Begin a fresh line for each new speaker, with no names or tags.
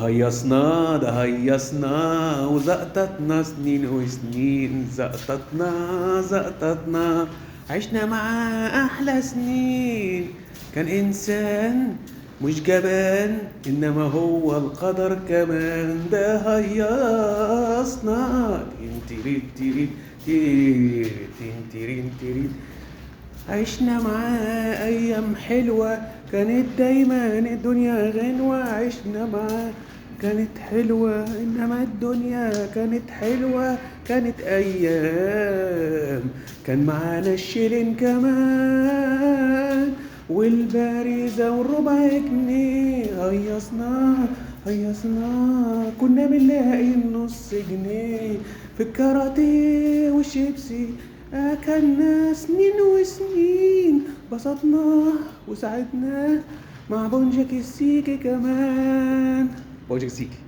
هيصنا ده هيصنا وزقطتنا سنين وسنين، زقطتنا عشنا معاه أحلى سنين. كان إنسان مش جبان، إنما هو القدر كمان. ده هيصنا تين تيرين تيرين تيرين تيرين تيرين. عشنا معاه أيام حلوة، كانت دايما الدنيا غنوة. عشنا معاه كانت حلوة، إنما الدنيا كانت حلوة. كانت أيام كان معانا الشيلين كمان، والباريزة والربع جنيه. هيصنا كنا بنلاقي النص جنيه في الكاراتيه والشيبسي. أكلنا سنين وسنين، بسطنا وساعدنا مع بونجا كيسيكي كمان. بونجا كيسيكي.